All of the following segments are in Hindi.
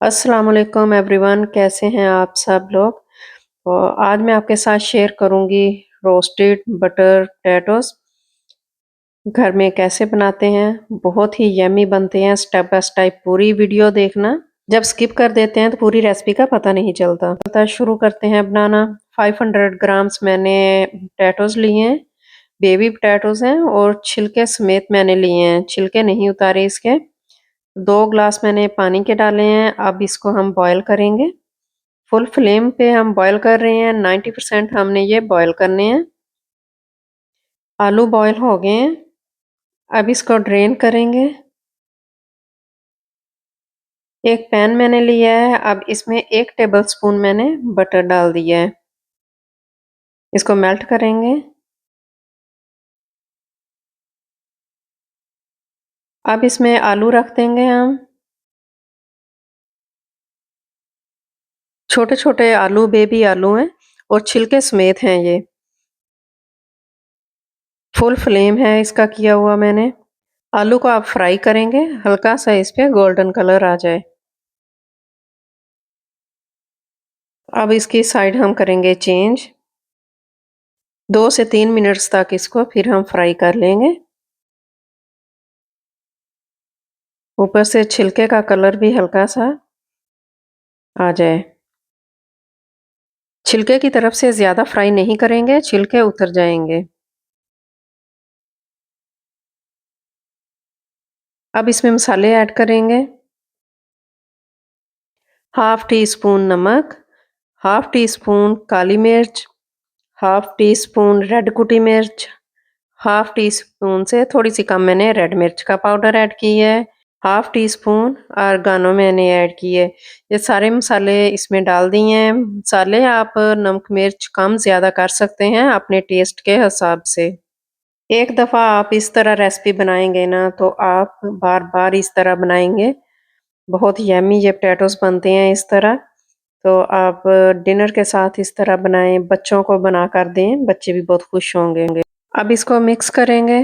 अस्सलाम वालेकुम एवरीवन, कैसे हैं आप सब लोग। तो आज मैं आपके साथ शेयर करूंगी रोस्टेड बटर पोटैटोस घर में कैसे बनाते हैं। बहुत ही यम्मी बनते हैं। स्टेप बाय स्टेप पूरी वीडियो देखना। जब स्किप कर देते हैं तो पूरी रेसिपी का पता नहीं चलता। शुरू करते हैं बनाना। 500 ग्राम्स मैंने पोटैटोस लिए हैं। बेबी पोटैटोस हैं और छिलके समेत मैंने लिए हैं, छिलके नहीं उतारे इसके। 2 ग्लास मैंने पानी के डाले हैं। अब इसको हम बॉयल करेंगे। फुल फ्लेम पे हम बॉयल कर रहे हैं। 90% हमने ये बॉयल करने हैं। आलू बॉयल हो गए हैं। अब इसको ड्रेन करेंगे। एक पैन मैंने लिया है। अब इसमें 1 टेबलस्पून मैंने बटर डाल दिया है। इसको मेल्ट करेंगे। अब इसमें आलू रख देंगे हम। छोटे छोटे आलू बेबी आलू हैं और छिलके समेत हैं ये। फुल फ्लेम है इसका किया हुआ मैंने। आलू को आप फ्राई करेंगे, हल्का सा इस पे गोल्डन कलर आ जाए। अब इसकी साइड हम करेंगे चेंज। 2 से 3 मिनट्स तक इसको फिर हम फ्राई कर लेंगे। ऊपर से छिलके का कलर भी हल्का सा आ जाए। छिलके की तरफ से ज़्यादा फ्राई नहीं करेंगे, छिलके उतर जाएंगे। अब इसमें मसाले ऐड करेंगे। हाफ टी स्पून नमक, हाफ टी स्पून काली मिर्च, हाफ टी स्पून रेड कुटी मिर्च, हाफ टी स्पून से थोड़ी सी कम मैंने रेड मिर्च का पाउडर ऐड की है। हाफ टी स्पून ऑर्गेनो मैंने ऐड की है। ये सारे मसाले इसमें डाल दिए हैं। मसाले आप नमक मिर्च कम ज़्यादा कर सकते हैं अपने टेस्ट के हिसाब से। एक दफ़ा आप इस तरह रेसिपी बनाएंगे ना तो आप बार-बार इस तरह बनाएंगे। बहुत यम्मी ये पोटैटोस बनते हैं इस तरह। तो आप डिनर के साथ इस तरह बनाएं, बच्चों को बना कर दें, बच्चे भी बहुत खुश होंगे। अब इसको मिक्स करेंगे।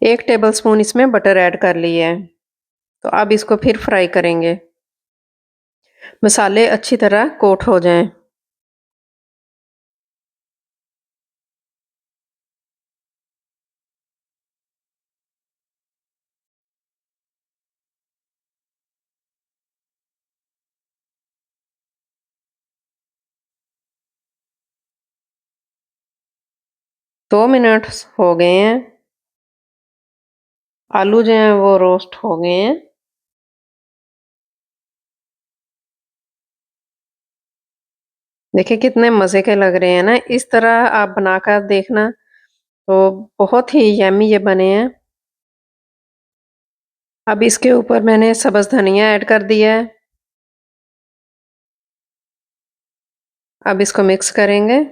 1 टेबलस्पून इसमें बटर ऐड कर लिया है। तो अब इसको फिर फ्राई करेंगे। मसाले अच्छी तरह कोट हो जाएं। दो मिनट हो गए हैं। आलू जो हैं वो रोस्ट हो गए हैं। देखिए कितने मज़े के लग रहे हैं ना। इस तरह आप बनाकर देखना तो बहुत ही यम्मी ये बने हैं। अब इसके ऊपर मैंने सब्ज़ धनिया ऐड कर दिया है। अब इसको मिक्स करेंगे।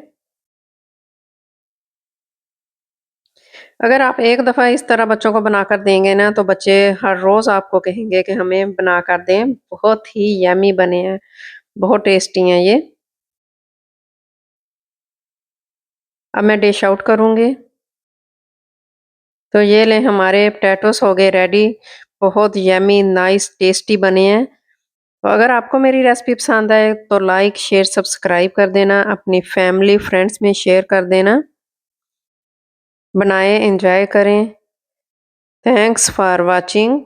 अगर आप एक दफ़ा इस तरह बच्चों को बनाकर देंगे ना तो बच्चे हर रोज़ आपको कहेंगे कि हमें बनाकर दें। बहुत ही यम्मी बने हैं, बहुत टेस्टी हैं ये। अब मैं डिश आउट करूँगी। तो ये लें हमारे पोटैटोस हो गए रेडी। बहुत यम्मी नाइस टेस्टी बने हैं। तो अगर आपको मेरी रेसिपी पसंद आए तो लाइक, शेयर, सब्सक्राइब कर देना। अपनी फैमिली, फ्रेंड्स में शेयर कर देना। बनाएं, एंजॉय करें। Thanks for watching.